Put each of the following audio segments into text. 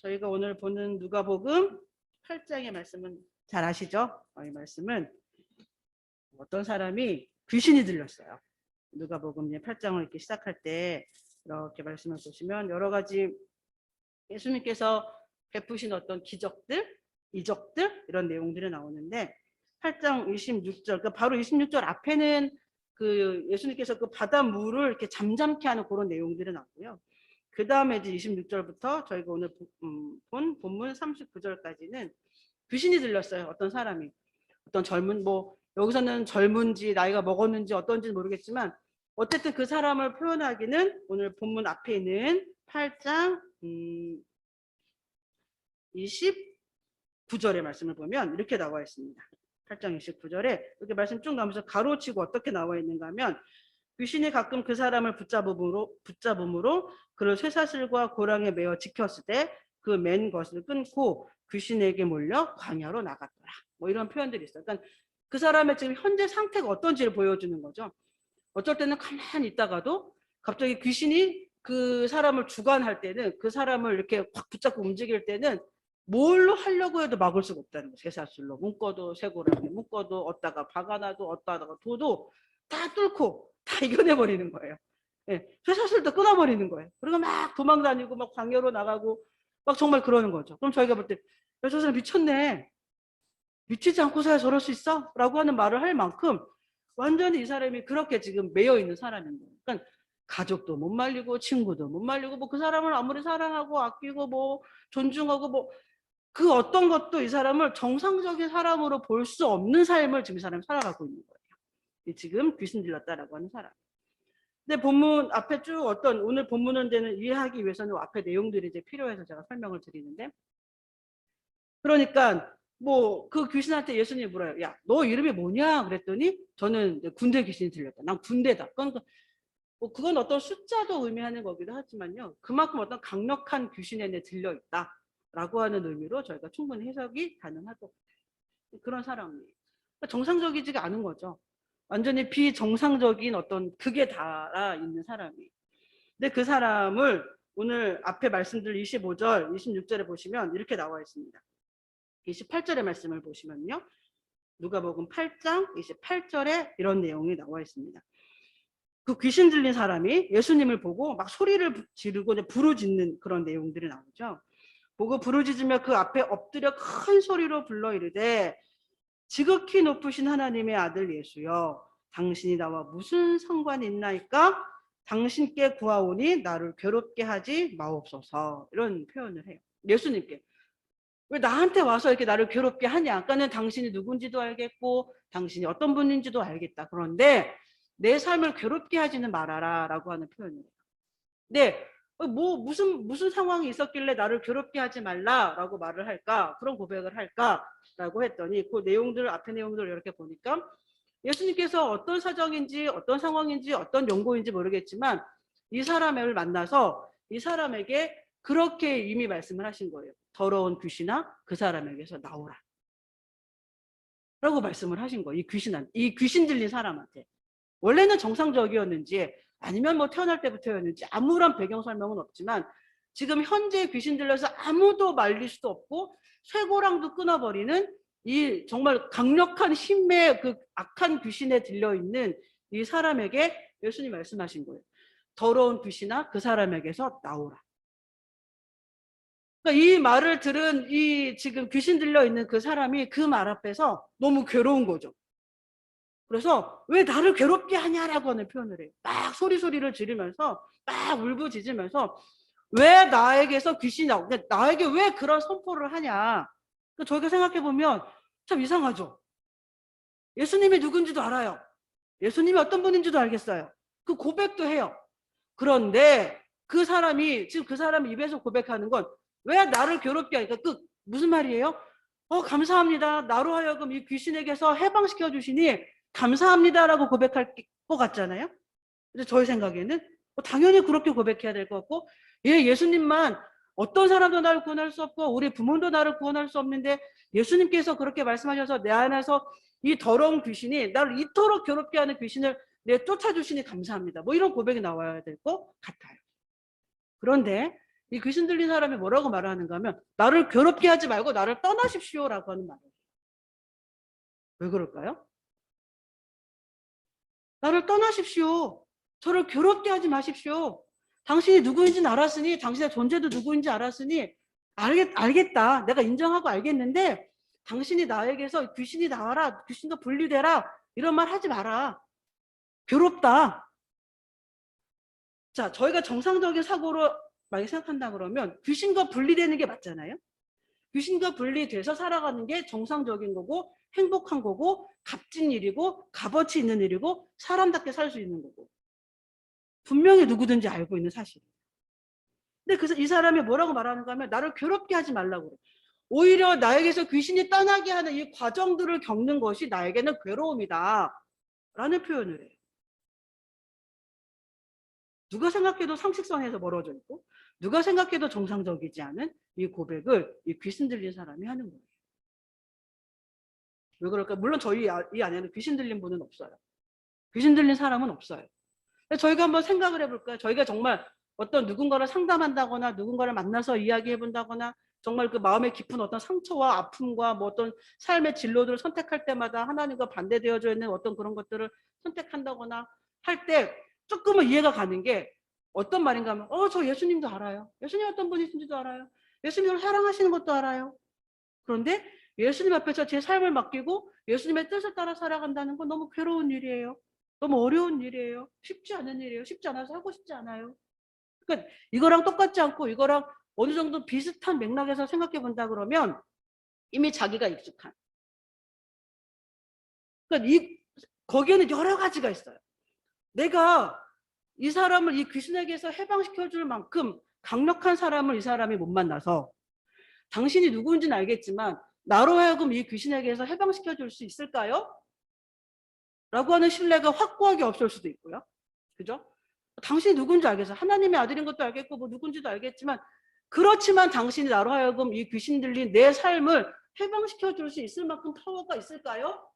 저희가 오늘 보는 누가복음 8장의 말씀은 잘 아시죠? 이 말씀은 어떤 사람이 귀신이 들렸어요. 누가복음 8장을 이렇게 시작할 때 이렇게 말씀을 보시면 여러 가지 예수님께서 베푸신 어떤 기적들, 이적들 이런 내용들이 나오는데 8장 26절, 그러니까 바로 26절 앞에는 그 예수님께서 그 바닷물을 이렇게 잠잠케 하는 그런 내용들이 나오고요. 그 다음에 이제 26절부터 저희가 오늘 본 본문 39절까지는 귀신이 들렸어요. 어떤 사람이, 어떤 젊은, 뭐 여기서는 젊은지 나이가 먹었는지 어떤지는 모르겠지만 어쨌든 그 사람을 표현하기는 오늘 본문 앞에 있는 8장 29절의 말씀을 보면 이렇게 나와 있습니다. 8장 29절에 이렇게 말씀 쭉 나오면서 가로치고 어떻게 나와 있는가 하면 귀신이 가끔 그 사람을 붙잡음으로 그를 쇠사슬과 고랑에 매어 지켰을 때 그 맨 것을 끊고 귀신에게 몰려 광야로 나갔더라. 뭐 이런 표현들이 있어요. 그러니까 그 사람의 지금 현재 상태가 어떤지를 보여주는 거죠. 어쩔 때는 가만히 있다가도 갑자기 귀신이 그 사람을 주관할 때는, 그 사람을 이렇게 확 붙잡고 움직일 때는 뭘로 하려고 해도 막을 수가 없다는 거예요. 쇠사슬로 묶어도 쇠고랑에 묶어도 얻다가 박아놔도 얻다가 둬도 다 뚫고 다 이겨내버리는 거예요. 예, 쇠사슬도 끊어버리는 거예요. 그리고 막 도망다니고 막 광야로 나가고 막 정말 그러는 거죠. 그럼 저희가 볼 때 저 사람 미쳤네, 미치지 않고서야 저럴 수 있어? 라고 하는 말을 할 만큼 완전히 이 사람이 그렇게 지금 매여 있는 사람인 거예요. 그러니까 가족도 못 말리고 친구도 못 말리고 뭐 그 사람을 아무리 사랑하고 아끼고 뭐 존중하고 뭐 그 어떤 것도 이 사람을 정상적인 사람으로 볼 수 없는 삶을 지금 이 사람이 살아가고 있는 거예요. 지금 귀신 들렸다라고 하는 사람. 근데 본문 앞에 쭉 어떤 오늘 본문은 이해하기 위해서는 앞에 내용들이 이제 필요해서 제가 설명을 드리는데, 그러니까 뭐 그 귀신한테 예수님이 물어요. 야, 너 이름이 뭐냐? 그랬더니 저는 군대 귀신이 들렸다. 난 군대다. 그러니까 뭐 그건 어떤 숫자도 의미하는 거기도 하지만요, 그만큼 어떤 강력한 귀신에 들려 있다라고 하는 의미로 저희가 충분히 해석이 가능할 것 같아요. 그런 사람이에요. 그러니까 정상적이지가 않은 거죠. 완전히 비정상적인 어떤 극에 달아 있는 사람이에요. 근데 그 사람을 오늘 앞에 말씀드린 25절, 26절에 보시면 이렇게 나와 있습니다. 28절의 말씀을 보시면요, 누가복음 8장 28절에 이런 내용이 나와 있습니다. 그 귀신 들린 사람이 예수님을 보고 막 소리를 지르고 부르짖는 그런 내용들이 나오죠. 보고 부르짖으며 그 앞에 엎드려 큰 소리로 불러 이르되 지극히 높으신 하나님의 아들 예수여, 당신이 나와 무슨 상관이 있나이까? 당신께 구하오니 나를 괴롭게 하지 마옵소서. 이런 표현을 해요. 예수님께. 왜 나한테 와서 이렇게 나를 괴롭게 하냐? 아까는 당신이 누군지도 알겠고 당신이 어떤 분인지도 알겠다. 그런데 내 삶을 괴롭게 하지는 말아라 라고 하는 표현이에요. 네, 뭐 무슨 상황이 있었길래 나를 괴롭게 하지 말라라고 말을 할까? 그런 고백을 할까라고 했더니 그 내용들, 앞에 내용들을 이렇게 보니까 예수님께서 어떤 사정인지 어떤 상황인지 어떤 연고인지 모르겠지만 이 사람을 만나서 이 사람에게 그렇게 이미 말씀을 하신 거예요. 더러운 귀신아, 그 사람에게서 나오라 라고 말씀을 하신 거예요. 이 귀신 들린 사람한테. 원래는 정상적이었는지 아니면 뭐 태어날 때부터였는지 아무런 배경 설명은 없지만 지금 현재 귀신 들려서 아무도 말릴 수도 없고 쇠고랑도 끊어버리는 이 정말 강력한 힘의 그 악한 귀신에 들려있는 이 사람에게 예수님 말씀하신 거예요. 더러운 귀신아, 그 사람에게서 나오라. 그러니까 이 말을 들은 이 지금 귀신 들려있는 그 사람이 그 말 앞에서 너무 괴로운 거죠. 그래서 왜 나를 괴롭게 하냐라고 하는 표현을 해요. 막 소리를 지르면서 막 울부짖으면서 왜 나에게서 귀신이 나오고 나에게 왜 그런 선포를 하냐. 저희가 생각해보면 참 이상하죠. 예수님이 누군지도 알아요. 예수님이 어떤 분인지도 알겠어요. 그 고백도 해요. 그런데 그 사람이 지금 그 사람 입에서 고백하는 건 왜 나를 괴롭게 하니까 그 무슨 말이에요? 감사합니다. 나로 하여금 이 귀신에게서 해방시켜 주시니 감사합니다라고 고백할 것 같잖아요. 그래서 저희 생각에는 당연히 그렇게 고백해야 될 것 같고, 예수님만 어떤 사람도 나를 구원할 수 없고 우리 부모도 나를 구원할 수 없는데 예수님께서 그렇게 말씀하셔서 내 안에서 이 더러운 귀신이 나를 이토록 괴롭게 하는 귀신을 쫓아주시니 감사합니다. 뭐 이런 고백이 나와야 될 것 같아요. 그런데 이 귀신 들린 사람이 뭐라고 말하는가 하면 나를 괴롭게 하지 말고 나를 떠나십시오라고 하는 말이에요. 왜 그럴까요? 나를 떠나십시오. 저를 괴롭게 하지 마십시오. 당신이 누구인지는 알았으니 당신의 존재도 누구인지 알았으니 알겠다. 내가 인정하고 알겠는데 당신이 나에게서 귀신이 나와라. 귀신과 분리되라. 이런 말 하지 마라. 괴롭다. 자, 저희가 정상적인 사고로 많이 생각한다 그러면 귀신과 분리되는 게 맞잖아요. 귀신과 분리돼서 살아가는 게 정상적인 거고 행복한 거고 값진 일이고 값어치 있는 일이고 사람답게 살 수 있는 거고 분명히 누구든지 알고 있는 사실이에요. 근데 그래서 이 사람이 뭐라고 말하는가 하면 나를 괴롭게 하지 말라고 그래. 오히려 나에게서 귀신이 떠나게 하는 이 과정들을 겪는 것이 나에게는 괴로움이다 라는 표현을 해요. 누가 생각해도 상식선에서 멀어져 있고 누가 생각해도 정상적이지 않은 이 고백을 이 귀신 들린 사람이 하는 거예요. 왜 그럴까? 물론 저희 이 안에는 귀신 들린 분은 없어요. 귀신 들린 사람은 없어요. 저희가 한번 생각을 해볼까요? 저희가 정말 어떤 누군가를 상담한다거나 누군가를 만나서 이야기해본다거나 정말 그 마음의 깊은 어떤 상처와 아픔과 뭐 어떤 삶의 진로들을 선택할 때마다 하나님과 반대되어져 있는 어떤 그런 것들을 선택한다거나 할 때 조금은 이해가 가는 게 어떤 말인가 하면 저 예수님도 알아요. 예수님 어떤 분이신지도 알아요. 예수님을 사랑하시는 것도 알아요. 그런데 예수님 앞에서 제 삶을 맡기고 예수님의 뜻을 따라 살아간다는 건 너무 괴로운 일이에요. 너무 어려운 일이에요. 쉽지 않은 일이에요. 쉽지 않아서 하고 싶지 않아요. 그러니까 이거랑 똑같지 않고 이거랑 어느 정도 비슷한 맥락에서 생각해 본다 그러면 이미 자기가 익숙한. 그러니까 거기에는 여러 가지가 있어요. 내가 이 사람을 이 귀신에게서 해방시켜 줄 만큼 강력한 사람을 이 사람이 못 만나서 당신이 누구인지는 알겠지만 나로 하여금 이 귀신에게서 해방시켜 줄 수 있을까요? 라고 하는 신뢰가 확고하게 없을 수도 있고요. 그죠? 당신이 누군지 알겠어. 하나님의 아들인 것도 알겠고 뭐 누군지도 알겠지만 그렇지만 당신이 나로 하여금 이 귀신 들린 내 삶을 해방시켜 줄 수 있을 만큼 파워가 있을까요?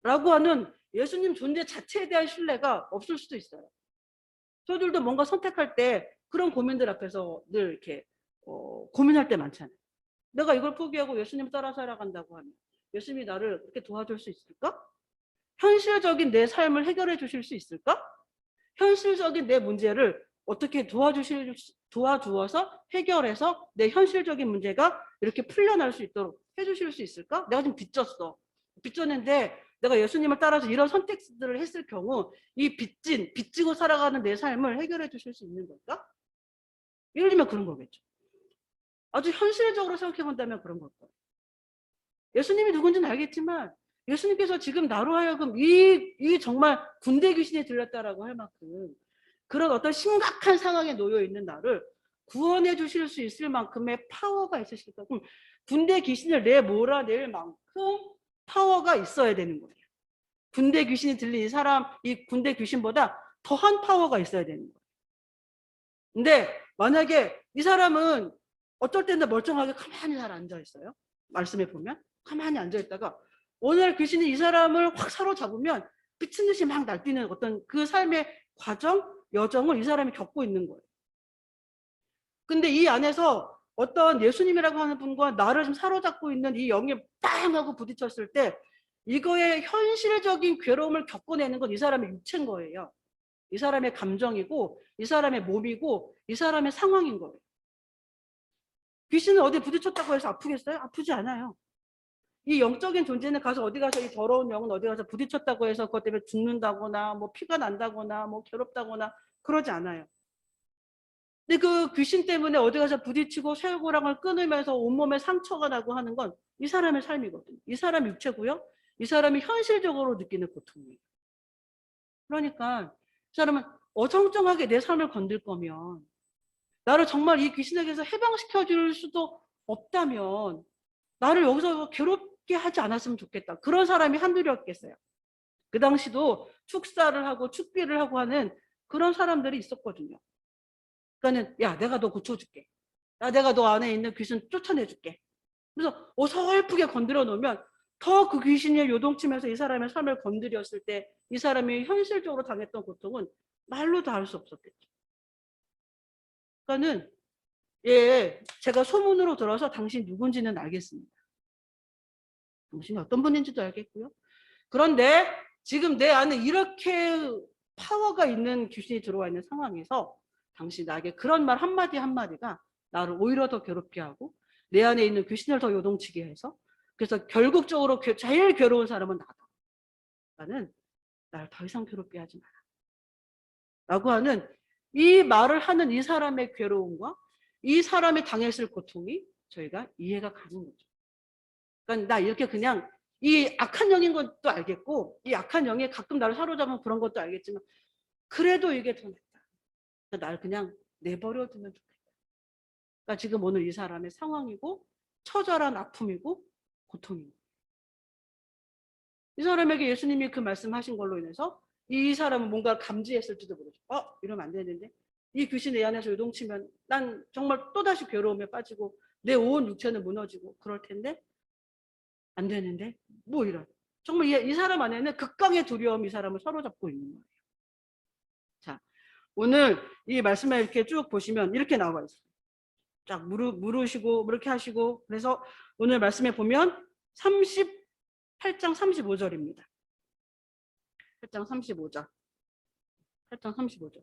라고 하는 예수님 존재 자체에 대한 신뢰가 없을 수도 있어요. 저들도 뭔가 선택할 때 그런 고민들 앞에서 늘 이렇게 고민할 때 많잖아요. 내가 이걸 포기하고 예수님 따라 살아간다고 하면 예수님이 나를 그렇게 도와줄 수 있을까? 현실적인 내 삶을 해결해 주실 수 있을까? 현실적인 내 문제를 어떻게 도와주어서 해결해서 내 현실적인 문제가 이렇게 풀려날 수 있도록 해주실 수 있을까? 내가 지금 빚졌는데 내가 예수님을 따라서 이런 선택들을 했을 경우 이 빚지고 살아가는 내 삶을 해결해 주실 수 있는 걸까? 예를 들면 그런 거겠죠. 아주 현실적으로 생각해 본다면 그런 걸 거예요. 예수님이 누군지는 알겠지만 예수님께서 지금 나로 하여금 이 정말 군대 귀신이 들렸다라고 할 만큼 그런 어떤 심각한 상황에 놓여 있는 나를 구원해 주실 수 있을 만큼의 파워가 있으실까? 그럼 군대 귀신을 몰아낼 만큼 파워가 있어야 되는 거예요. 군대 귀신이 들린 이 사람, 이 군대 귀신보다 더한 파워가 있어야 되는 거예요. 근데 만약에 이 사람은 어떨 때는 멀쩡하게 가만히 잘 앉아 있어요. 말씀해 보면 가만히 앉아 있다가 오늘 귀신이 이 사람을 확 사로잡으면 미친 듯이 막 날뛰는 어떤 그 삶의 과정, 여정을 이 사람이 겪고 있는 거예요. 근데 이 안에서 어떤 예수님이라고 하는 분과 나를 좀 사로잡고 있는 이 영이 빵 하고 부딪혔을 때 이거의 현실적인 괴로움을 겪어내는 건 이 사람의 육체인 거예요. 이 사람의 감정이고 이 사람의 몸이고 이 사람의 상황인 거예요. 귀신은 어디 부딪혔다고 해서 아프겠어요? 아프지 않아요. 이 영적인 존재는 가서 어디 가서 이 더러운 영은 어디 가서 부딪혔다고 해서 그것 때문에 죽는다거나 뭐 피가 난다거나 뭐 괴롭다거나 그러지 않아요. 근데 그 귀신 때문에 어디 가서 부딪히고 쇠고랑을 끊으면서 온몸에 상처가 나고 하는 건 이 사람의 삶이거든요. 이 사람 육체고요. 이 사람이 현실적으로 느끼는 고통이에요. 그러니까 이 사람은 어정쩡하게 내 삶을 건들 거면 나를 정말 이 귀신에게서 해방시켜 줄 수도 없다면 나를 여기서 괴롭게 하지 않았으면 좋겠다. 그런 사람이 한둘이었겠어요. 그 당시도 축사를 하고 축비를 하고 하는 그런 사람들이 있었거든요. 그러니까는 야 내가 너 고쳐줄게. 야 내가 너 안에 있는 귀신 쫓아내줄게. 그래서 어설프게 건드려 놓으면 더 그 귀신이 요동치면서 이 사람의 삶을 건드렸을 때 이 사람이 현실적으로 당했던 고통은 말로 다 할 수 없었겠죠. 그러니까는 예, 제가 소문으로 들어서 당신 누군지는 알겠습니다. 당신이 어떤 분인지도 알겠고요. 그런데 지금 내 안에 이렇게 파워가 있는 귀신이 들어와 있는 상황에서 당신 나에게 그런 말 한마디 한마디가 나를 오히려 더 괴롭게 하고 내 안에 있는 귀신을 더 요동치게 해서 그래서 결국적으로 제일 괴로운 사람은 나다. 나는 나를 더 이상 괴롭게 하지 마라. 라고 하는 이 말을 하는 이 사람의 괴로움과 이 사람이 당했을 고통이 저희가 이해가 가는 거죠. 그러니까 나 이렇게 그냥 이 악한 영인 것도 알겠고 이 악한 영이 가끔 나를 사로잡은 그런 것도 알겠지만 그래도 이게 더 낫다. 나를 그냥 내버려 두면 좋겠다. 그러니까 지금 오늘 이 사람의 상황이고 처절한 아픔이고 고통입니다. 이 사람에게 예수님이 그 말씀하신 걸로 인해서 이 사람은 뭔가 감지했을지도 모르죠. 이러면 안 되는데 이 귀신 내 안에서 요동치면 난 정말 또다시 괴로움에 빠지고 내 온 육체는 무너지고 그럴 텐데 안 되는데 뭐 이런 정말 이 사람 안에는 극강의 두려움이 이 사람을 사로잡고 있는 거예요. 자, 오늘 이 말씀을 이렇게 쭉 보시면 이렇게 나와 있어요. 쫙 물으시고 이렇게 하시고 그래서 오늘 말씀에 보면 38장 35절입니다. 8장 35절. 8장 35절.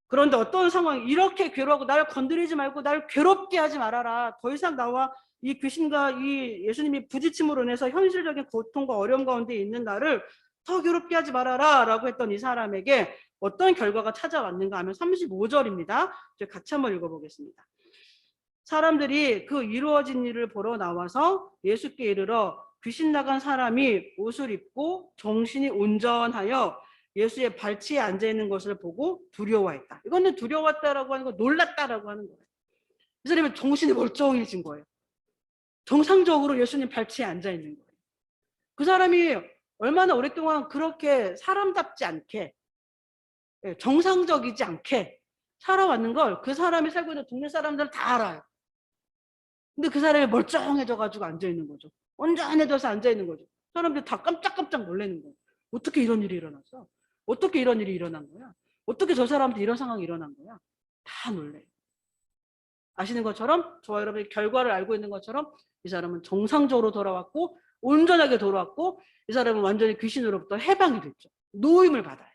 그런데 어떤 상황이 이렇게 괴로워하고 나를 건드리지 말고 나를 괴롭게 하지 말아라. 더 이상 나와 이 귀신과 이 예수님이 부딪힘으로 인해서 현실적인 고통과 어려움 가운데 있는 나를 더 괴롭게 하지 말아라 라고 했던 이 사람에게 어떤 결과가 찾아왔는가 하면 35절입니다. 같이 한번 읽어보겠습니다. 사람들이 그 이루어진 일을 보러 나와서 예수께 이르러 귀신 나간 사람이 옷을 입고 정신이 온전하여 예수의 발치에 앉아있는 것을 보고 두려워했다. 이거는 두려웠다라고 하는 거 놀랐다라고 하는 거예요. 이 사람이 정신이 멀쩡해진 거예요. 정상적으로 예수님 발치에 앉아있는 거예요. 그 사람이 얼마나 오랫동안 그렇게 사람답지 않게 정상적이지 않게 살아왔는 걸 그 사람이 살고 있는 동네 사람들 다 알아요. 근데 그 사람이 멀쩡해져가지고 앉아있는 거죠. 온전해져서 앉아있는 거죠. 사람들 다 깜짝깜짝 놀라는 거예요. 어떻게 이런 일이 일어났어? 어떻게 이런 일이 일어난 거야? 어떻게 저 사람한테 이런 상황이 일어난 거야? 다 놀래요. 아시는 것처럼 저와 여러분이 결과를 알고 있는 것처럼 이 사람은 정상적으로 돌아왔고 온전하게 돌아왔고 이 사람은 완전히 귀신으로부터 해방이 됐죠. 노임을 받아요.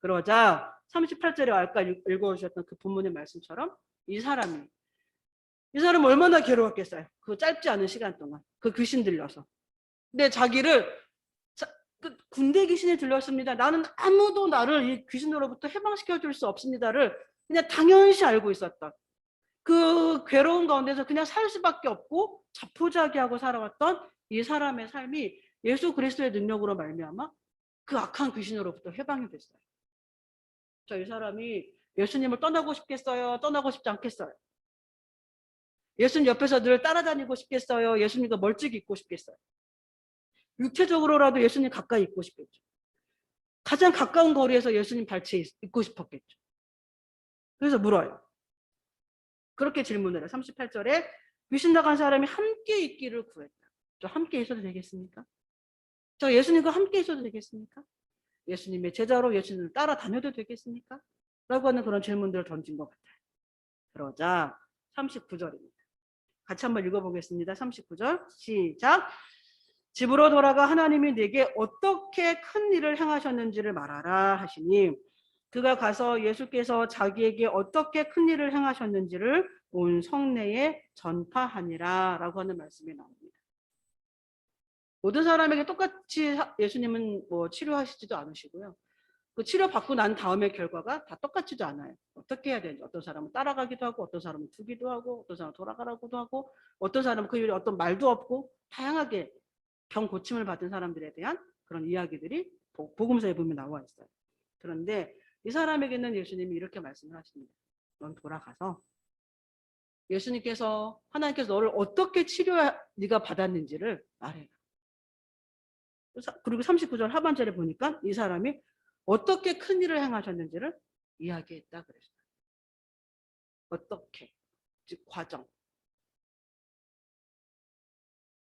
그러자 38절에 아까 읽어주셨던 그 본문의 말씀처럼 이 사람은 얼마나 괴로웠겠어요. 그 짧지 않은 시간 동안 그 귀신 들려서. 근데 자기를 그 군대 귀신이 들렸습니다. 나는 아무도 나를 이 귀신으로부터 해방시켜줄 수 없습니다를 그냥 당연시 알고 있었던 그 괴로운 가운데서 그냥 살 수밖에 없고 자포자기하고 살아왔던 이 사람의 삶이 예수 그리스도의 능력으로 말미암아 그 악한 귀신으로부터 해방이 됐어요. 이 사람이 예수님을 떠나고 싶겠어요? 떠나고 싶지 않겠어요? 예수님 옆에서 늘 따라다니고 싶겠어요? 예수님과 멀찍이 있고 싶겠어요? 육체적으로라도 예수님 가까이 있고 싶겠죠. 가장 가까운 거리에서 예수님 발치에 있고 싶었겠죠. 그래서 물어요. 그렇게 질문을 해요. 38절에 귀신 나간 사람이 함께 있기를 구했다. 저 함께 있어도 되겠습니까? 저 예수님과 함께 있어도 되겠습니까? 예수님의 제자로 예수님을 따라다녀도 되겠습니까? 라고 하는 그런 질문들을 던진 것 같아요. 그러자 39절입니다. 같이 한번 읽어보겠습니다. 39절 시작. 집으로 돌아가 하나님이 네게 어떻게 큰 일을 행하셨는지를 말하라 하시니 그가 가서 예수께서 자기에게 어떻게 큰 일을 행하셨는지를 온 성내에 전파하니라 라고 하는 말씀이 나옵니다. 모든 사람에게 똑같이 예수님은 뭐 치료하시지도 않으시고요. 그 치료받고 난 다음에 결과가 다 똑같지도 않아요. 어떻게 해야 되는지 어떤 사람은 따라가기도 하고 어떤 사람은 두기도 하고 어떤 사람은 돌아가라고도 하고 어떤 사람은 그 일에 어떤 말도 없고 다양하게 병 고침을 받은 사람들에 대한 그런 이야기들이 복음서에 보면 나와 있어요. 그런데 이 사람에게는 예수님이 이렇게 말씀을 하십니다. 넌 돌아가서 예수님께서 하나님께서 너를 어떻게 네가 받았는지를 말해라. 그리고 39절 하반절에 보니까 이 사람이 어떻게 큰 일을 행하셨는지를 이야기했다 그랬어요. 어떻게, 즉 과정.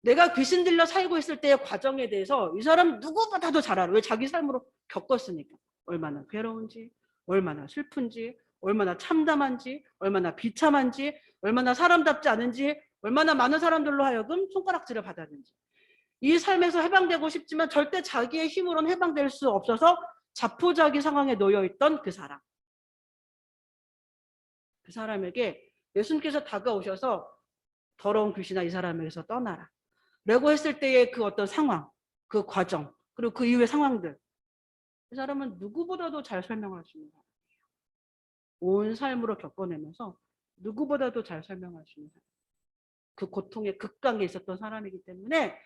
내가 귀신 들려 살고 있을 때의 과정에 대해서 이 사람 누구보다도 잘 알아. 왜? 자기 삶으로 겪었으니까. 얼마나 괴로운지, 얼마나 슬픈지, 얼마나 참담한지, 얼마나 비참한지, 얼마나 사람답지 않은지, 얼마나 많은 사람들로 하여금 손가락질을 받았는지. 이 삶에서 해방되고 싶지만 절대 자기의 힘으로는 해방될 수 없어서 자포자기 상황에 놓여있던 그 사람. 그 사람에게 예수님께서 다가오셔서 더러운 귀신아 이 사람에게서 떠나라 라고 했을 때의 그 어떤 상황, 그 과정, 그리고 그 이후의 상황들, 그 사람은 누구보다도 잘 설명할 수 있는 사람이에요. 온 삶으로 겪어내면서 누구보다도 잘 설명할 수 있는 사람. 그 고통의 극강에 있었던 사람이기 때문에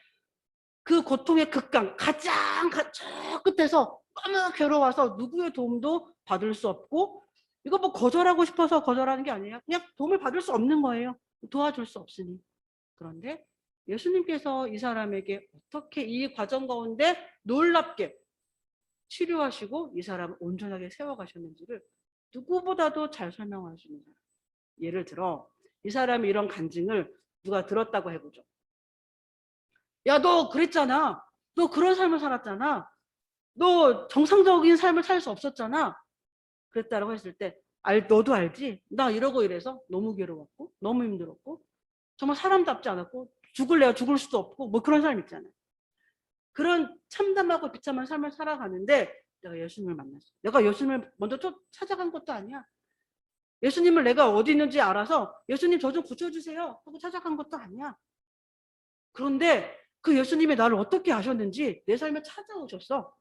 그 고통의 극강, 가장 저 끝에서 너무 괴로워서 누구의 도움도 받을 수 없고, 이거 뭐 거절하고 싶어서 거절하는 게 아니에요. 그냥 도움을 받을 수 없는 거예요. 도와줄 수 없으니. 그런데 예수님께서 이 사람에게 어떻게 이 과정 가운데 놀랍게 치료하시고 이 사람을 온전하게 세워가셨는지를 누구보다도 잘 설명할 수 있는 사람. 예를 들어 이 사람이 이런 간증을 누가 들었다고 해보죠. 야, 너 그랬잖아. 너 그런 삶을 살았잖아. 너 정상적인 삶을 살 수 없었잖아. 그랬다라고 했을 때 너도 알지? 나 이러고 이래서 너무 괴로웠고 너무 힘들었고 정말 사람답지 않았고 죽을래야 죽을 수도 없고 뭐 그런 사람 있잖아요. 그런 참담하고 비참한 삶을 살아가는데 내가 예수님을 만났어. 내가 예수님을 먼저 찾아간 것도 아니야. 예수님을 내가 어디 있는지 알아서 예수님 저 좀 고쳐주세요 하고 찾아간 것도 아니야. 그런데 그 예수님이 나를 어떻게 아셨는지 내 삶에 찾아오셨어.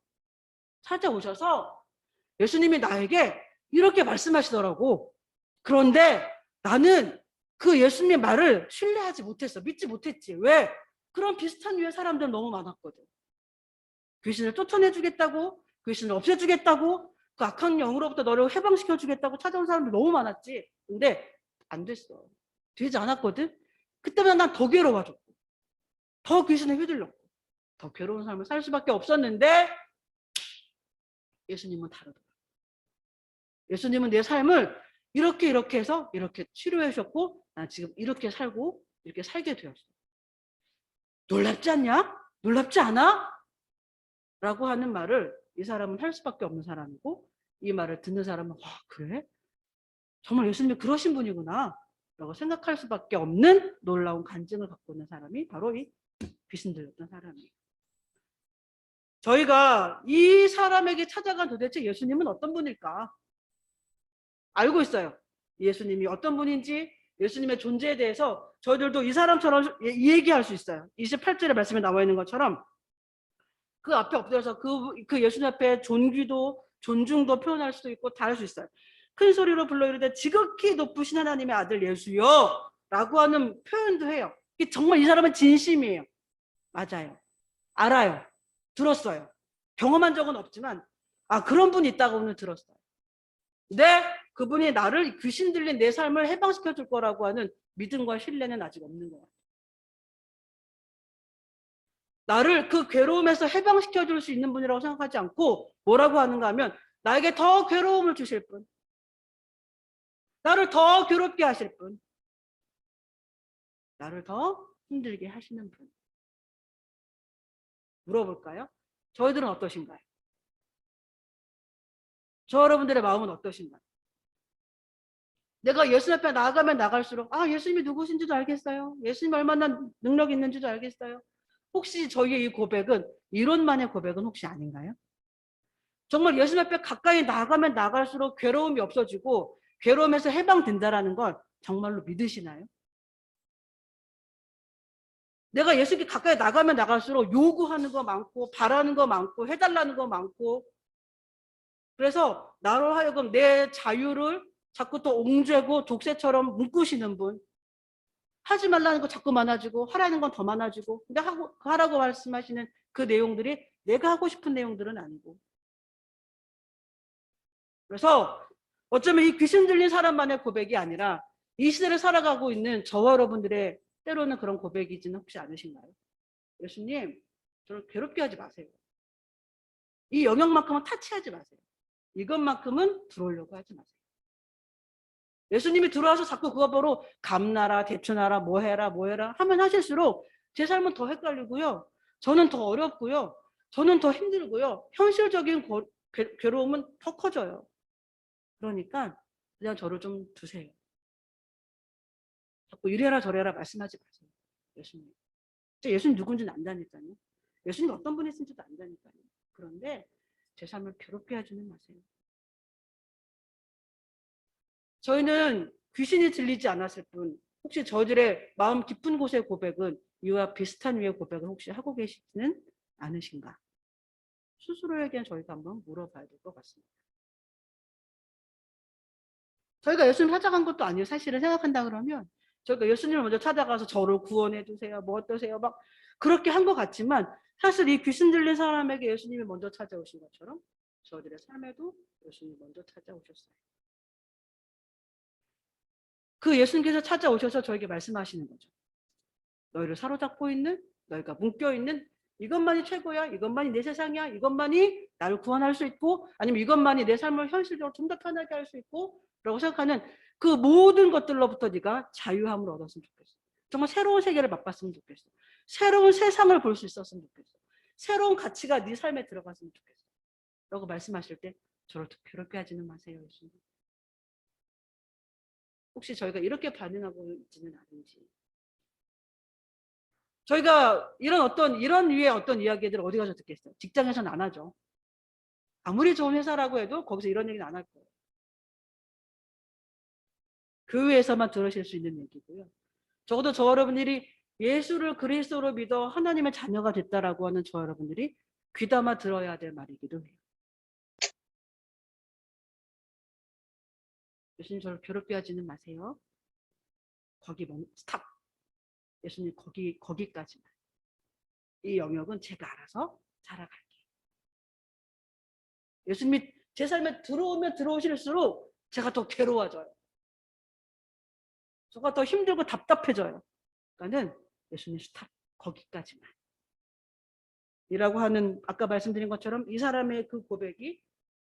찾아오셔서 예수님이 나에게 이렇게 말씀하시더라고. 그런데 나는 그 예수님의 말을 신뢰하지 못했어. 믿지 못했지. 왜? 그런 비슷한 류의 사람들 너무 많았거든. 귀신을 쫓아내주겠다고, 귀신을 없애주겠다고, 그 악한 영으로부터 너를 해방시켜주겠다고 찾아온 사람들 너무 많았지. 근데 안 됐어. 되지 않았거든. 그때마다 난 더 괴로워졌고, 더 귀신에 휘둘렸고, 더 괴로운 삶을 살 수밖에 없었는데 예수님은 다르더라. 예수님은 내 삶을 이렇게 해서 이렇게 치료해 주셨고 난 지금 이렇게 살고 이렇게 살게 되었어. 놀랍지 않냐? 놀랍지 않아? 라고 하는 말을 이 사람은 할 수밖에 없는 사람이고, 이 말을 듣는 사람은 그래? 정말 예수님이 그러신 분이구나 라고 생각할 수밖에 없는 놀라운 간증을 갖고 있는 사람이 바로 이 귀신 들렸던 사람이에요. 저희가 이 사람에게 찾아간 도대체 예수님은 어떤 분일까? 알고 있어요. 예수님이 어떤 분인지, 예수님의 존재에 대해서 저희들도 이 사람처럼 얘기할 수 있어요. 28절의 말씀에 나와 있는 것처럼 그 앞에 엎드려서 그 예수님 앞에 존귀도 존중도 표현할 수도 있고 다 할 수 있어요. 큰 소리로 불러 이르되 지극히 높으신 하나님의 아들 예수여 라고 하는 표현도 해요. 정말 이 사람은 진심이에요. 맞아요. 알아요. 들었어요. 경험한 적은 없지만 그런 분이 있다고는 들었어요. 근데 그분이 나를 귀신 들린 내 삶을 해방시켜 줄 거라고 하는 믿음과 신뢰는 아직 없는 거예요. 나를 그 괴로움에서 해방시켜 줄 수 있는 분이라고 생각하지 않고 뭐라고 하는가 하면 나에게 더 괴로움을 주실 분, 나를 더 괴롭게 하실 분, 나를 더 힘들게 하시는 분. 물어볼까요? 저희들은 어떠신가요? 저 여러분들의 마음은 어떠신가요? 내가 예수님 앞에 나아가면 나갈수록 예수님이 누구신지도 알겠어요. 예수님이 얼마나 능력이 있는지도 알겠어요. 혹시 저희의 이 고백은 이론만의 고백은 혹시 아닌가요? 정말 예수님 앞에 가까이 나가면 나갈수록 괴로움이 없어지고 괴로움에서 해방된다라는 걸 정말로 믿으시나요? 내가 예수님께 가까이 나가면 나갈수록 요구하는 거 많고 바라는 거 많고 해달라는 거 많고, 그래서 나로 하여금 내 자유를 자꾸 또 옹죄고 독새처럼 묶으시는 분, 하지 말라는 거 자꾸 많아지고 하라는 건 더 많아지고, 근데 하라고 말씀하시는 그 내용들이 내가 하고 싶은 내용들은 아니고, 그래서 어쩌면 이 귀신 들린 사람만의 고백이 아니라 이 시대를 살아가고 있는 저와 여러분들의 때로는 그런 고백이지는 혹시 않으신가요? 예수님, 저를 괴롭게 하지 마세요. 이 영역만큼은 타치하지 마세요. 이것만큼은 들어오려고 하지 마세요. 예수님이 들어와서 자꾸 그거 보러 감나라 대추나라 뭐해라 하면 하실수록 제 삶은 더 헷갈리고요. 저는 더 어렵고요. 저는 더 힘들고요. 현실적인 괴로움은 더 커져요. 그러니까 그냥 저를 좀 두세요. 자꾸 이래라 저래라 말씀하지 마세요. 예수님. 예수님 누군지는 안다니까요. 예수님 어떤 분이신지도 안다니까요. 그런데 제 삶을 괴롭게 하지는 마세요. 저희는 귀신이 들리지 않았을 뿐 혹시 저들의 마음 깊은 곳의 고백은 이와 비슷한 위의 고백을 혹시 하고 계시지는 않으신가? 스스로에게 저희가 한번 물어봐야 될 것 같습니다. 저희가 예수님 찾아간 것도 아니에요. 사실은 생각한다 그러면 저희가 예수님을 먼저 찾아가서 저를 구원해 주세요. 뭐 어떠세요? 막 그렇게 한 것 같지만 사실 이 귀신 들린 사람에게 예수님이 먼저 찾아오신 것처럼 저들의 삶에도 예수님이 먼저 찾아오셨어요. 그 예수님께서 찾아오셔서 저에게 말씀하시는 거죠. 너희를 사로잡고 있는, 너희가 묶여있는 이것만이 최고야. 이것만이 내 세상이야. 이것만이 나를 구원할 수 있고 아니면 이것만이 내 삶을 현실적으로 좀 더 편하게 할 수 있고 라고 생각하는 그 모든 것들로부터 네가 자유함을 얻었으면 좋겠어. 정말 새로운 세계를 맛봤으면 좋겠어. 새로운 세상을 볼 수 있었으면 좋겠어. 새로운 가치가 네 삶에 들어갔으면 좋겠어. 라고 말씀하실 때 저를 괴롭게 하지는 마세요. 예수님. 혹시 저희가 이렇게 반응하고 있지는 않은지. 저희가 이런 류의 어떤 이야기들 어디 가서 듣겠어요? 직장에서는 안 하죠. 아무리 좋은 회사라고 해도 거기서 이런 얘기는 안 할 거예요. 교회에서만 들으실 수 있는 얘기고요. 적어도 저 여러분들이 예수를 그리스도로 믿어 하나님의 자녀가 됐다라고 하는 저 여러분들이 귀담아 들어야 될 말이기도 해요. 예수님 저를 괴롭게 하지는 마세요. 거기 스탑. 예수님 거기까지만. 이 영역은 제가 알아서 살아갈게요. 예수님이 제 삶에 들어오면 들어오실수록 제가 더 괴로워져요. 제가 더 힘들고 답답해져요. 그러니까는 예수님 스탑. 거기까지만. 이라고 하는 아까 말씀드린 것처럼 이 사람의 그 고백이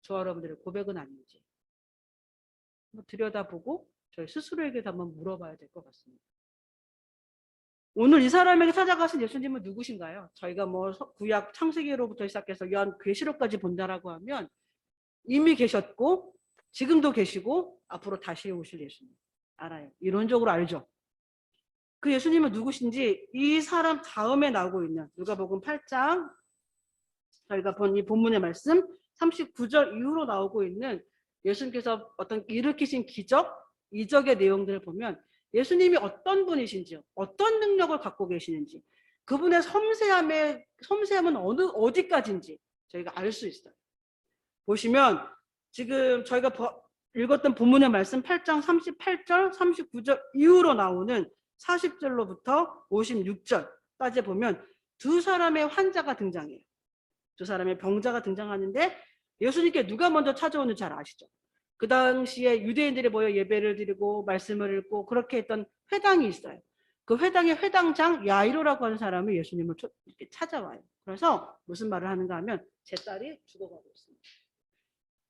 저 여러분들의 고백은 아닌지 들여다보고 저희 스스로에게도 한번 물어봐야 될 것 같습니다. 오늘 이 사람에게 찾아가신 예수님은 누구신가요? 저희가 뭐 구약 창세기로부터 시작해서 요한 계시록까지 본다라고 하면 이미 계셨고 지금도 계시고 앞으로 다시 오실 예수님 알아요. 이론적으로 알죠. 그 예수님은 누구신지 이 사람 다음에 나오고 있는 누가복음 8장 저희가 본 이 본문의 말씀 39절 이후로 나오고 있는 예수님께서 어떤 일으키신 기적, 이적의 내용들을 보면 예수님이 어떤 분이신지 어떤 능력을 갖고 계시는지 그분의 섬세함은 어디까지인지 저희가 알 수 있어요. 보시면 지금 저희가 읽었던 본문의 말씀 8장 38절, 39절 이후로 나오는 40절로부터 56절까지 보면 두 사람의 환자가 등장해요. 두 사람의 병자가 등장하는데 예수님께 누가 먼저 찾아오는지 잘 아시죠? 그 당시에 유대인들이 모여 예배를 드리고 말씀을 읽고 그렇게 했던 회당이 있어요. 그 회당의 회당장 야이로라고 하는 사람이 예수님을 이렇게 찾아와요. 그래서 무슨 말을 하는가 하면 제 딸이 죽어가고 있습니다.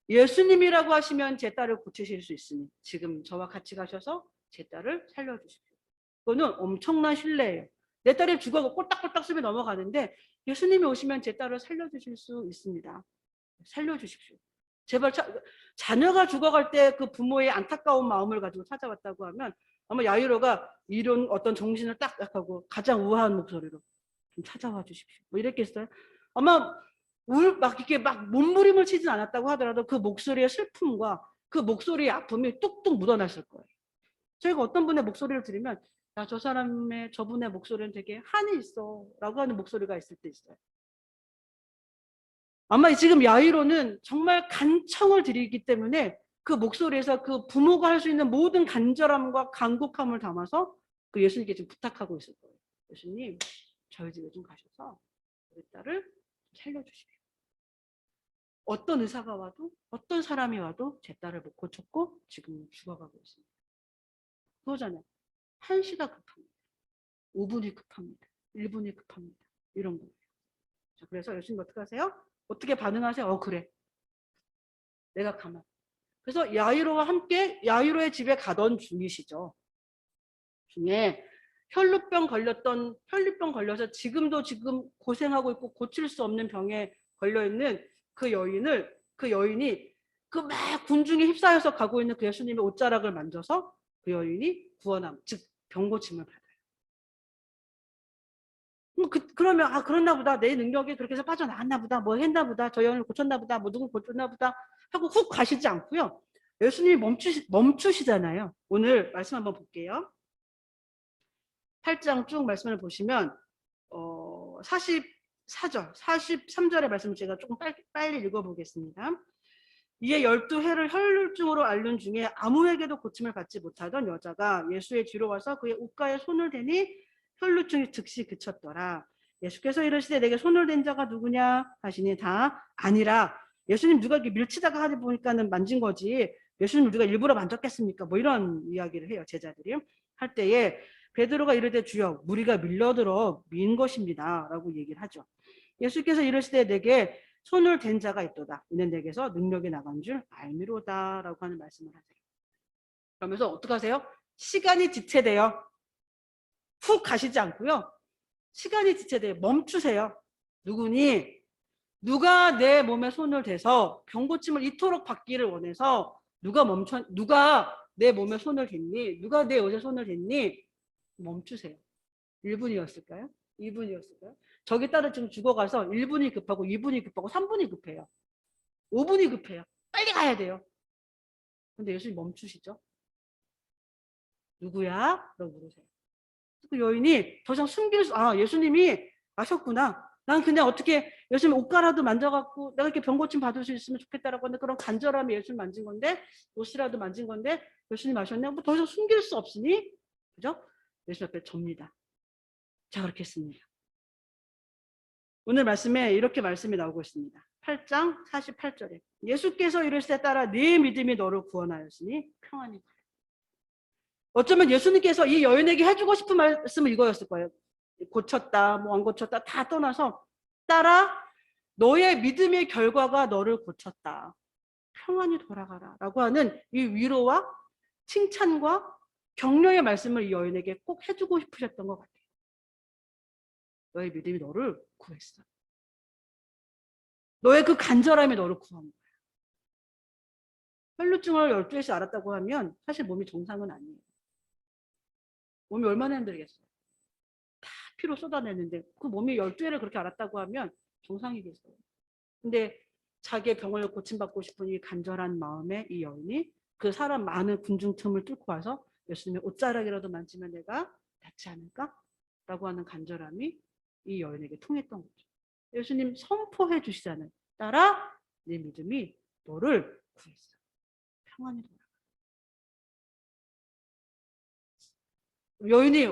예수님이라고 하시면 제 딸을 고치실 수 있으니 지금 저와 같이 가셔서 제 딸을 살려주십시오. 그거는 엄청난 신뢰예요. 내 딸이 죽어서 꼴딱꼴딱 숨이 넘어가는데 예수님이 오시면 제 딸을 살려주실 수 있습니다. 살려주십시오. 제발 자녀가 죽어갈 때 그 부모의 안타까운 마음을 가지고 찾아왔다고 하면 아마 야이로가 이런 어떤 정신을 딱 하고 가장 우아한 목소리로 좀 찾아와 주십시오. 뭐 이랬겠어요? 아마 막 이렇게 막 몸부림을 치진 않았다고 하더라도 그 목소리의 슬픔과 그 목소리의 아픔이 뚝뚝 묻어났을 거예요. 저희가 어떤 분의 목소리를 들으면 야, 저분의 목소리는 되게 한이 있어 라고 하는 목소리가 있을 때 있어요. 아마 지금 야이로는 정말 간청을 드리기 때문에 그 목소리에서 그 부모가 할 수 있는 모든 간절함과 간곡함을 담아서 그 예수님께 지금 부탁하고 있을 거예요. 예수님, 저희 집에 좀 가셔서 우리 딸을 살려주십시오. 어떤 의사가 와도 어떤 사람이 와도 제 딸을 못 고쳤고 지금 죽어가고 있습니다. 그거잖아요. 1시가 급합니다. 5분이 급합니다. 1분이 급합니다. 이런 거예요. 자, 그래서 예수님 어떻게 하세요? 어떻게 반응하세요? 그래. 내가 가만. 그래서 야이로와 함께 야이로의 집에 가던 중이시죠. 중에 혈루병 걸려서 지금 고생하고 있고 고칠 수 없는 병에 걸려 있는 그 여인이 그 막 군중에 휩싸여서 가고 있는 그 예수님의 옷자락을 만져서 그 여인이 구원함, 즉 병고침을 받아요. 그러면 그렇나 보다. 내 능력이 그렇게 해서 빠져나왔나 보다. 뭐 했나 보다. 저 여인을 고쳤나 보다. 뭐 누구 고쳤나 보다 하고 훅 가시지 않고요. 예수님이 멈추시잖아요. 오늘 말씀 한번 볼게요. 8장 쭉 말씀을 보시면 44절, 43절의 말씀을 제가 조금 빨리 읽어보겠습니다. 이에 12해를 혈루증으로 앓는 중에 아무에게도 고침을 받지 못하던 여자가 예수의 뒤로 와서 그의 옷가에 손을 대니 혈루증이 즉시 그쳤더라. 예수께서 이르시되 내게 손을 댄 자가 누구냐 하시니 다 아니라. 예수님 누가 이렇게 밀치다가 하다 보니까는 만진 거지 예수님 누가 일부러 만졌겠습니까? 뭐 이런 이야기를 해요. 제자들이 할 때에 베드로가 이르되 주여 무리가 밀려들어 민 것입니다 라고 얘기를 하죠. 예수께서 이르시되 내게 손을 댄 자가 있도다. 이는 내게서 능력이 나간 줄 알미로다 라고 하는 말씀을 하세요. 그러면서 어떻게 하세요? 시간이 지체돼요. 훅 가시지 않고요. 시간이 지체돼요. 멈추세요. 누가 내 몸에 손을 대서 병고침을 이토록 받기를 원해서 누가 내 몸에 손을 댔니? 누가 내 옷에 손을 댔니? 멈추세요. 1분이었을까요? 2분이었을까요? 저기 딸은 지금 죽어가서 1분이 급하고 2분이 급하고 3분이 급해요. 5분이 급해요. 빨리 가야 돼요. 근데 예수님 멈추시죠? 누구야? 라고 물으세요. 그 여인이 더 이상 예수님이 아셨구나. 난 그냥 어떻게 예수님 옷가라도 만져갖고 내가 이렇게 병고침 받을 수 있으면 좋겠다라고 하는데 그런 간절함이 예수님 만진 건데 옷이라도 만진 건데 예수님 아셨네. 뭐 더 이상 숨길 수 없으니 그죠? 예수님 앞에 접니다. 자 그렇게 했습니다. 오늘 말씀에 이렇게 말씀이 나오고 있습니다. 8장 48절에 예수께서 이르시되 따라 네 믿음이 너를 구원하였으니 평안히 가라. 어쩌면 예수님께서 이 여인에게 해주고 싶은 말씀은 이거였을 거예요. 고쳤다 뭐 안 고쳤다 다 떠나서 따라 너의 믿음의 결과가 너를 고쳤다. 평안히 돌아가라 라고 하는 이 위로와 칭찬과 격려의 말씀을 이 여인에게 꼭 해주고 싶으셨던 것 같아요. 너의 믿음이 너를 구했어. 너의 그 간절함이 너를 구한 거야. 혈루증을 12에서 알았다고 하면 사실 몸이 정상은 아니에요. 몸이 얼마나 힘들겠어요. 다 피로 쏟아내는데 그 몸이 12회를 그렇게 알았다고 하면 정상이겠어요. 근데 자기의 병을 고침받고 싶은 이 간절한 마음에 이 여인이 그 사람 많은 군중 틈을 뚫고 와서 예수님의 옷자락이라도 만지면 내가 낫지 않을까? 라고 하는 간절함이 이 여인에게 통했던 거죠. 예수님 선포해 주시잖아요. 따라 네 믿음이 너를 구했어. 평안히 돌아가. 여인이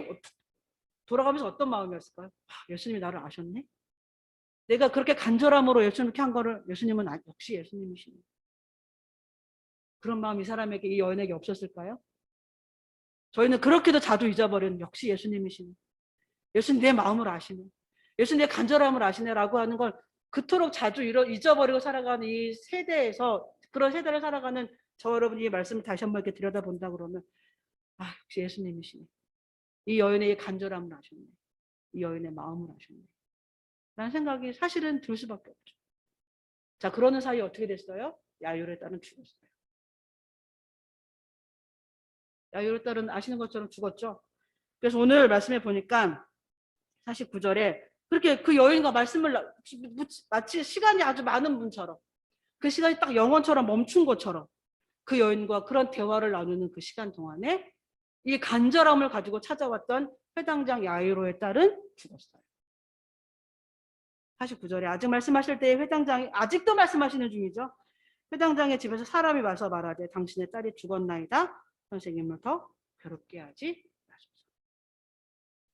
돌아가면서 어떤 마음이었을까요? 예수님이 나를 아셨네? 내가 그렇게 간절함으로 예수님 이렇게 한 거를 예수님은 역시 예수님이시네. 그런 마음 이 사람에게 이 여인에게 없었을까요? 저희는 그렇게도 자주 잊어버리는 역시 예수님이시네. 예수님 내 마음을 아시네. 예수님 내 간절함을 아시네라고 하는 걸 그토록 자주 잊어버리고 살아가는 이 세대에서 그런 세대를 살아가는 저 여러분이 이 말씀을 다시 한번 이렇게 들여다본다 그러면 역시 예수님이시네. 이 여인의 간절함을 아셨네. 이 여인의 마음을 아셨네. 라는 생각이 사실은 들 수밖에 없죠. 자, 그러는 사이에 어떻게 됐어요? 야이로의 딸은 죽었어요. 야이로의 딸은 아시는 것처럼 죽었죠. 그래서 오늘 말씀에 보니까 49절에 그렇게 그 여인과 말씀을 마치 시간이 아주 많은 분처럼 그 시간이 딱 영원처럼 멈춘 것처럼 그 여인과 그런 대화를 나누는 그 시간 동안에 이 간절함을 가지고 찾아왔던 회당장 야이로의 딸은 죽었어요. 49절에 아직 말씀하실 때에 회당장이 아직도 말씀하시는 중이죠. 회당장의 집에서 사람이 와서 말하되 당신의 딸이 죽었나이다. 선생님을 더 괴롭게 하지 마소서.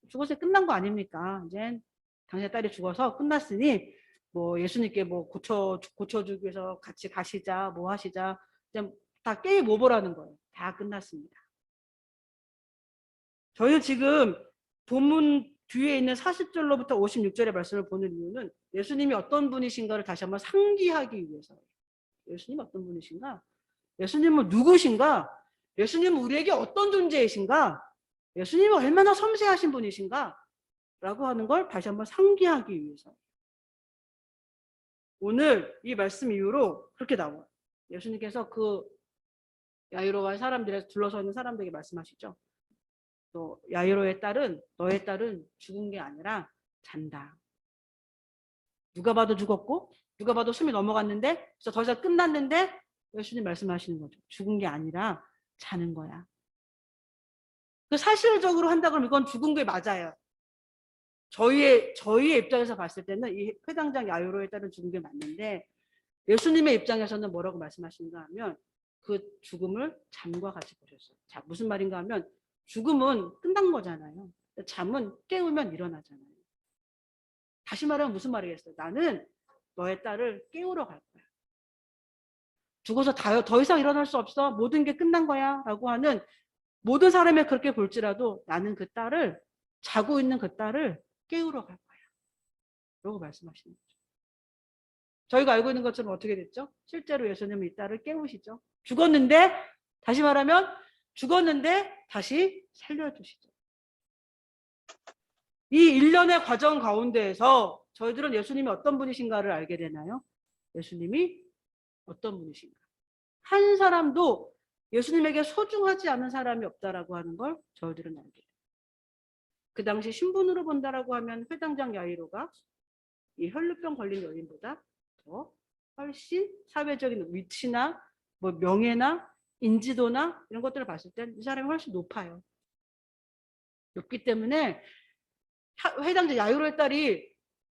죽어서 끝난 거 아닙니까? 이제 당신의 딸이 죽어서 끝났으니 뭐 예수님께 뭐 고쳐주기 위해서 같이 가시자 뭐 하시자 이제 다 게임 오버라는 거예요. 다 끝났습니다. 저희는 지금 본문 뒤에 있는 40절로부터 56절의 말씀을 보는 이유는 예수님이 어떤 분이신가를 다시 한번 상기하기 위해서예요. 예수님 어떤 분이신가? 예수님은 누구신가? 예수님은 우리에게 어떤 존재이신가? 예수님은 얼마나 섬세하신 분이신가? 라고 하는 걸 다시 한번 상기하기 위해서 오늘 이 말씀 이후로 그렇게 나와요. 예수님께서 그 야이로와 사람들에 둘러서 있는 사람들에게 말씀하시죠. 또 야이로의 딸은 너의 딸은 죽은 게 아니라 잔다. 누가 봐도 죽었고 누가 봐도 숨이 넘어갔는데 그래서 더 이상 끝났는데 예수님 말씀하시는 거죠. 죽은 게 아니라 자는 거야. 그 사실적으로 한다 그러면 이건 죽은 게 맞아요. 저희의 입장에서 봤을 때는 이 회당장 야이로에 따른 죽은 게 맞는데 예수님의 입장에서는 뭐라고 말씀하시는가 하면 그 죽음을 잠과 같이 보셨어요. 자, 무슨 말인가 하면 죽음은 끝난 거잖아요. 잠은 깨우면 일어나잖아요. 다시 말하면 무슨 말이겠어요? 나는 너의 딸을 깨우러 갈 거야. 죽어서 더 이상 일어날 수 없어. 모든 게 끝난 거야. 라고 하는 모든 사람이 그렇게 볼지라도 나는 그 딸을 자고 있는 그 딸을 깨우러 갈 거야. 라고 말씀하시는 거죠. 저희가 알고 있는 것처럼 어떻게 됐죠? 실제로 예수님은 이 딸을 깨우시죠. 죽었는데 다시 말하면 죽었는데 다시 살려주시죠. 이 일련의 과정 가운데에서 저희들은 예수님이 어떤 분이신가를 알게 되나요? 예수님이 어떤 분이신가? 한 사람도 예수님에게 소중하지 않은 사람이 없다라고 하는 걸 저희들은 알게 돼요. 그 당시 신분으로 본다라고 하면 회당장 야이로가 이 혈루병 걸린 여인보다 더 훨씬 사회적인 위치나 뭐 명예나 인지도나 이런 것들을 봤을 때 이 사람이 훨씬 높아요. 높기 때문에 회당장 야이로의 딸이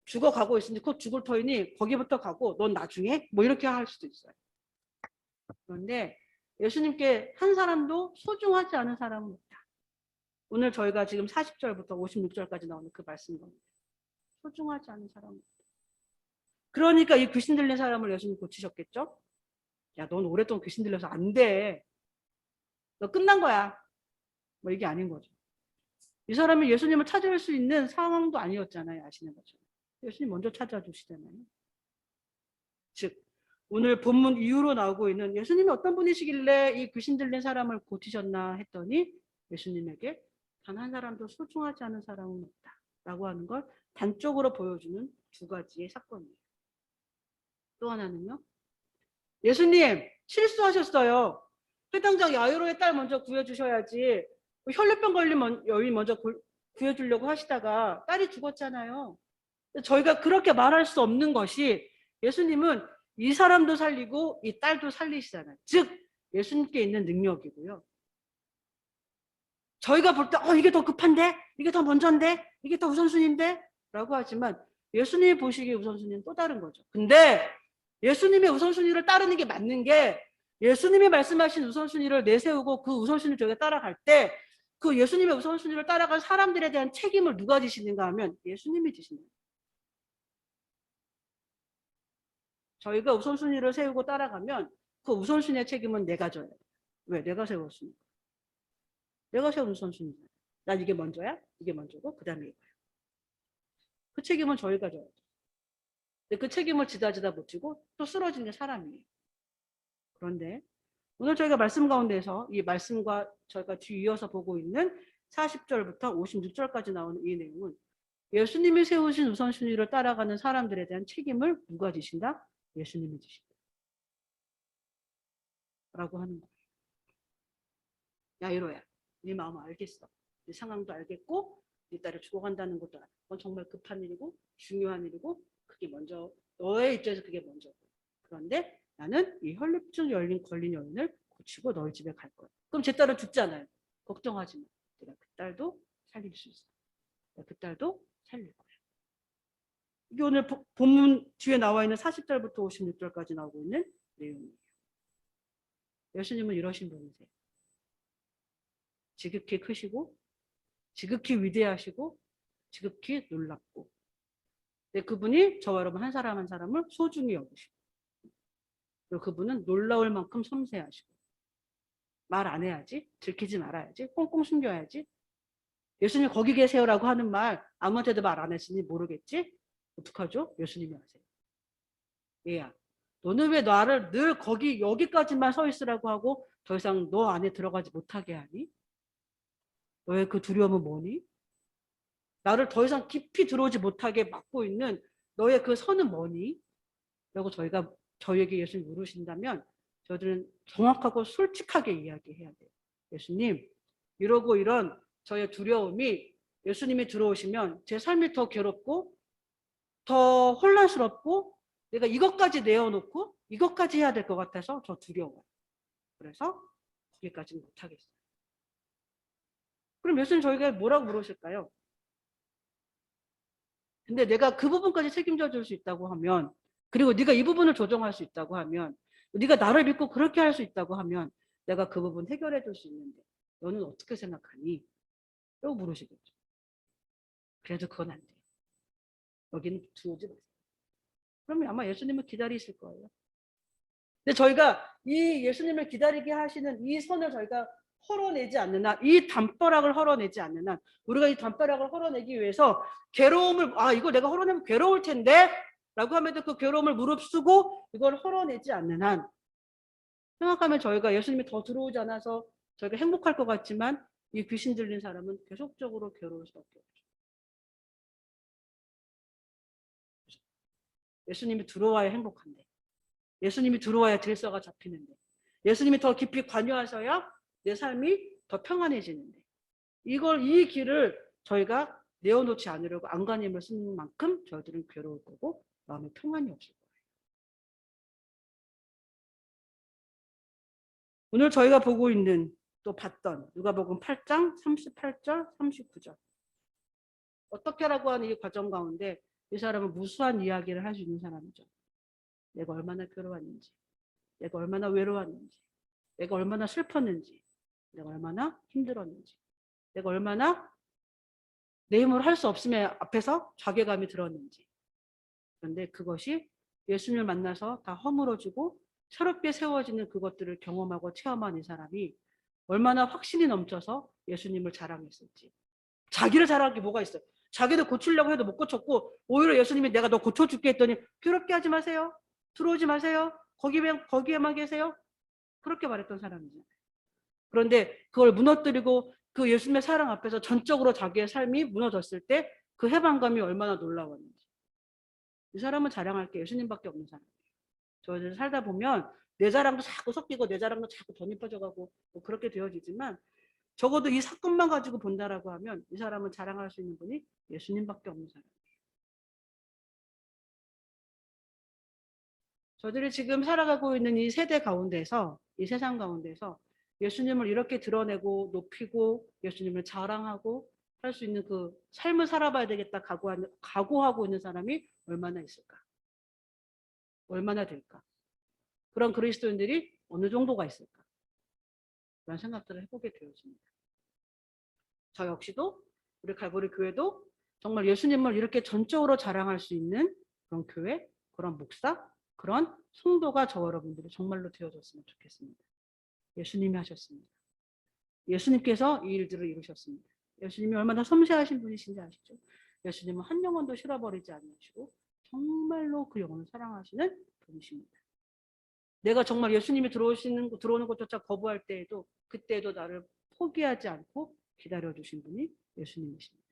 죽어가고 있으니 곧 죽을 터이니 거기부터 가고 넌 나중에 뭐 이렇게 할 수도 있어요. 그런데 예수님께 한 사람도 소중하지 않은 사람은 없다. 오늘 저희가 지금 40절부터 56절까지 나오는 그 말씀 겁니다. 소중하지 않은 사람은 없다. 그러니까 이 귀신 들린 사람을 예수님 고치셨겠죠? 야, 넌 오랫동안 귀신 들려서 안 돼. 너 끝난 거야. 뭐 이게 아닌 거죠. 이 사람이 예수님을 찾아올 수 있는 상황도 아니었잖아요. 아시는 것처럼. 예수님 먼저 찾아주시잖아요. 즉 오늘 본문 이후로 나오고 있는 예수님이 어떤 분이시길래 이 귀신 들린 사람을 고치셨나 했더니 예수님에게 단 한 사람도 소중하지 않은 사람은 없다 라고 하는 걸 단적으로 보여주는 두 가지의 사건이에요. 또 하나는요. 예수님 실수하셨어요. 회당장 야이로의 딸 먼저 구해주셔야지. 혈루병 걸린 여인 먼저 구해주려고 하시다가 딸이 죽었잖아요. 저희가 그렇게 말할 수 없는 것이 예수님은 이 사람도 살리고 이 딸도 살리시잖아요. 즉 예수님께 있는 능력이고요. 저희가 볼 때 이게 더 급한데? 이게 더 먼저인데? 이게 더 우선순위인데? 라고 하지만 예수님이 보시기에 우선순위는 또 다른 거죠. 근데 예수님의 우선순위를 따르는 게 맞는 게 예수님이 말씀하신 우선순위를 내세우고 그 우선순위를 저희가 따라갈 때 그 예수님의 우선순위를 따라갈 사람들에 대한 책임을 누가 지시는가 하면 예수님이 지십니다. 저희가 우선순위를 세우고 따라가면 그 우선순위의 책임은 내가 져야 돼. 왜? 내가 세웠으니까. 내가 세운 우선순위잖아. 난 이게 먼저야? 이게 먼저고 그 다음에 이거야. 그 책임은 저희가 져야 돼. 근데 그 책임을 지다 못 지고 또 쓰러지는 게 사람이에요. 그런데 오늘 저희가 말씀 가운데서 이 말씀과 저희가 뒤이어서 보고 있는 40절부터 56절까지 나오는 이 내용은 예수님이 세우신 우선순위를 따라가는 사람들에 대한 책임을 누가 지신다? 예수님이 지신다. 라고 하는 거예요. 야이로야, 네 마음 알겠어. 네 상황도 알겠고 네 딸이 죽어간다는 것도 알아. 그건 정말 급한 일이고 중요한 일이고 그게 먼저 너의 입장에서 그게 먼저고. 그런데 나는 이 혈루증 걸린 여인을 고치고 너희 집에 갈 거야. 그럼 제 딸은 죽잖아요. 걱정하지 마. 내가 그 딸도 살릴 수 있어. 내가 그 딸도 살릴 거야. 이게 오늘 본문 뒤에 나와 있는 40절부터 56절까지 나오고 있는 내용이에요. 예수님은 이러신 분이세요. 지극히 크시고 지극히 위대하시고 지극히 놀랍고 그분이 저와 여러분 한 사람 한 사람을 소중히 여기시고 그리고 그분은 놀라울 만큼 섬세하시고 말 안 해야지 들키지 말아야지 꽁꽁 숨겨야지 예수님 거기 계세요라고 하는 말 아무한테도 말 안 했으니 모르겠지 어떡하죠? 예수님이 아세요. 얘야 너는 왜 나를 늘 여기까지만 서 있으라고 하고 더 이상 너 안에 들어가지 못하게 하니? 너의 그 두려움은 뭐니? 나를 더 이상 깊이 들어오지 못하게 막고 있는 너의 그 선은 뭐니? 라고 저희에게 예수님 물으신다면 저들은 정확하고 솔직하게 이야기해야 돼요. 예수님, 이러고 이런 저의 두려움이 예수님이 들어오시면 제 삶이 더 괴롭고 더 혼란스럽고 내가 이것까지 내어놓고 이것까지 해야 될 것 같아서 저 두려워요. 그래서 거기까지는 못하겠어요. 그럼 예수님 저희가 뭐라고 물으실까요? 근데 내가 그 부분까지 책임져 줄 수 있다고 하면, 그리고 네가 이 부분을 조정할 수 있다고 하면, 네가 나를 믿고 그렇게 할 수 있다고 하면 내가 그 부분 해결해 줄 수 있는데 너는 어떻게 생각하니? 라고 물으시겠죠. 그래도 그건 안 돼요. 여기는 들어오지 마세요. 그러면 아마 예수님을 기다리실 거예요. 근데 저희가 이 예수님을 기다리게 하시는 이 선을 저희가 헐어내지 않는 한, 이 담벼락을 헐어내지 않는 한, 우리가 이 담벼락을 헐어내기 위해서 괴로움을, 이거 내가 헐어내면 괴로울 텐데 라고 하면서 그 괴로움을 무릅쓰고 이걸 헐어내지 않는 한, 생각하면 저희가 예수님이 더 들어오지 않아서 저희가 행복할 것 같지만 이 귀신 들린 사람은 계속적으로 괴로울 수밖에 없죠. 예수님이 들어와야 행복한데, 예수님이 들어와야 질서가 잡히는데, 예수님이 더 깊이 관여하셔야 내 삶이 더 평안해지는데, 이 길을 저희가 내어놓지 않으려고 안간힘을 쓰는 만큼 저희들은 괴로울 거고 마음에 평안이 없을 거예요. 오늘 저희가 보고 있는, 또 봤던 누가복음 8장 38절 39절 어떻게라고 하는 이 과정 가운데 이 사람은 무수한 이야기를 할 수 있는 사람이죠. 내가 얼마나 괴로웠는지, 내가 얼마나 외로웠는지, 내가 얼마나 슬펐는지, 내가 얼마나 힘들었는지, 내가 얼마나 내 힘으로 할 수 없음에 앞에서 자괴감이 들었는지. 그런데 그것이 예수님을 만나서 다 허물어지고 새롭게 세워지는 그것들을 경험하고 체험한 이 사람이 얼마나 확신이 넘쳐서 예수님을 자랑했을지. 자기를 자랑할 게 뭐가 있어요? 자기도 고치려고 해도 못 고쳤고 오히려 예수님이 내가 너 고쳐줄게 했더니 괴롭게 하지 마세요. 들어오지 마세요. 거기에만 계세요. 그렇게 말했던 사람이죠. 그런데 그걸 무너뜨리고 그 예수님의 사랑 앞에서 전적으로 자기의 삶이 무너졌을 때 그 해방감이 얼마나 놀라웠는지. 이 사람은 자랑할 게 예수님밖에 없는 사람이에요. 저희들 살다 보면 내 자랑도 자꾸 섞이고 내 자랑도 자꾸 덧입혀져가고 뭐 그렇게 되어지지만 적어도 이 사건만 가지고 본다라고 하면 이 사람은 자랑할 수 있는 분이 예수님밖에 없는 사람이에요. 저들이 지금 살아가고 있는 이 세대 가운데서, 이 세상 가운데서 예수님을 이렇게 드러내고 높이고 예수님을 자랑하고 할 수 있는 그 삶을 살아봐야 되겠다 각오하고 있는 사람이 얼마나 있을까? 얼마나 될까? 그런 그리스도인들이 어느 정도가 있을까? 그런 생각들을 해보게 되어집니다. 저 역시도 우리 갈보리 교회도 정말 예수님을 이렇게 전적으로 자랑할 수 있는 그런 교회, 그런 목사, 그런 성도가 저 여러분들이 정말로 되어졌으면 좋겠습니다. 예수님이 하셨습니다. 예수님께서 이 일들을 이루셨습니다. 예수님이 얼마나 섬세하신 분이신지 아시죠? 예수님은 한 영혼도 실어버리지 않으시고 정말로 그 영혼을 사랑하시는 분이십니다. 내가 정말 예수님이 들어오는 것조차 거부할 때에도 그때에도 나를 포기하지 않고 기다려주신 분이 예수님이십니다.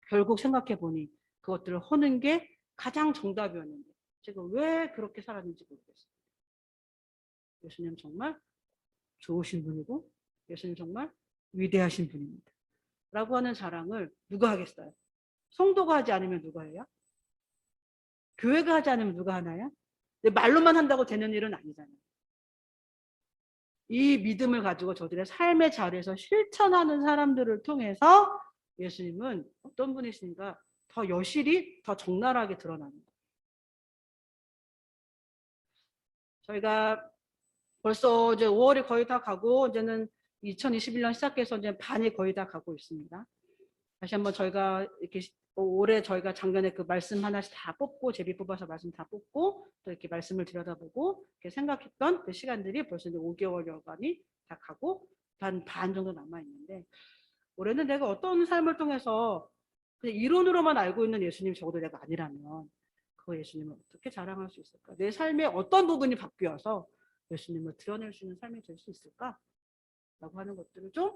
결국 생각해보니 그것들을 허는 게 가장 정답이었는데 제가 왜 그렇게 살았는지 모르겠어요. 예수님 정말 좋으신 분이고 예수님 정말 위대하신 분입니다. 라고 하는 자랑을 누가 하겠어요? 성도가 하지 않으면 누가 해요? 교회가 하지 않으면 누가 하나요? 말로만 한다고 되는 일은 아니잖아요. 이 믿음을 가지고 저들의 삶의 자리에서 실천하는 사람들을 통해서 예수님은 어떤 분이신가 더 여실히 더 적나라하게 드러나는 거예요. 저희가 벌써 이제 5월이 거의 다 가고 이제는 2021년 시작해서 이제 반이 거의 다 가고 있습니다. 다시 한번 저희가 이렇게 올해 저희가 작년에 그 말씀 하나씩 다 뽑고 제비 뽑아서 말씀 다 뽑고 또 이렇게 말씀을 들여다보고 이렇게 생각했던 그 시간들이 벌써 이제 5개월여간이 다 가고 반 정도 남아 있는데 올해는 내가 어떤 삶을 통해서 그냥 이론으로만 알고 있는 예수님 적어도 내가 아니라면 그 예수님을 어떻게 자랑할 수 있을까? 내 삶의 어떤 부분이 바뀌어서 예수님을 드러낼 수 있는 삶이 될 수 있을까? 라고 하는 것들을 좀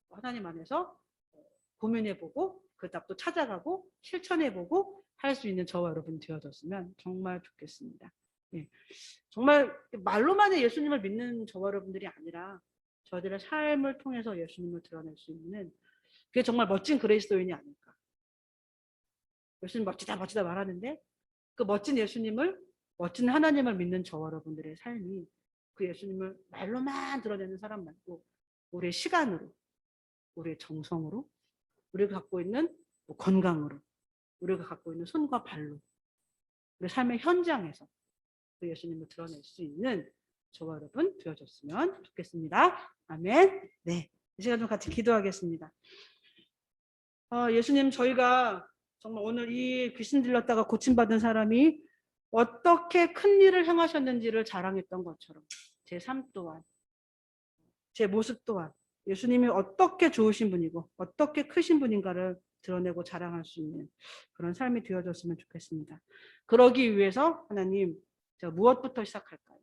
하나님 안에서 고민해보고 그 답도 찾아가고 실천해보고 할 수 있는 저와 여러분이 되어졌으면 정말 좋겠습니다. 예. 정말 말로만 예수님을 믿는 저와 여러분들이 아니라 저희들의 삶을 통해서 예수님을 드러낼 수 있는 그게 정말 멋진 그리스도인이 아닐까. 예수님 멋지다 멋지다 말하는데 그 멋진 예수님을 멋진 하나님을 믿는 저와 여러분들의 삶이 그 예수님을 말로만 드러내는 사람 말고 우리의 시간으로 우리의 정성으로 우리가 갖고 있는 건강으로 우리가 갖고 있는 손과 발로 우리 삶의 현장에서 그 예수님을 드러낼 수 있는 저와 여러분 되어줬으면 좋겠습니다. 아멘. 네, 이 시간 좀 같이 기도하겠습니다. 예수님, 저희가 정말 오늘 이 귀신 들렸다가 고침받은 사람이 어떻게 큰 일을 행하셨는지를 자랑했던 것처럼 제 삶 또한 제 모습 또한 예수님이 어떻게 좋으신 분이고 어떻게 크신 분인가를 드러내고 자랑할 수 있는 그런 삶이 되어졌으면 좋겠습니다. 그러기 위해서 하나님, 제가 무엇부터 시작할까요?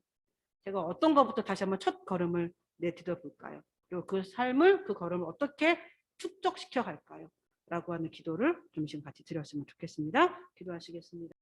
제가 어떤 것부터 다시 한번 첫 걸음을 내디뎌 볼까요? 그리고 그 삶을, 그 걸음을 어떻게 축적시켜 갈까요? 라고 하는 기도를 좀 지금 같이 드렸으면 좋겠습니다. 기도하시겠습니다.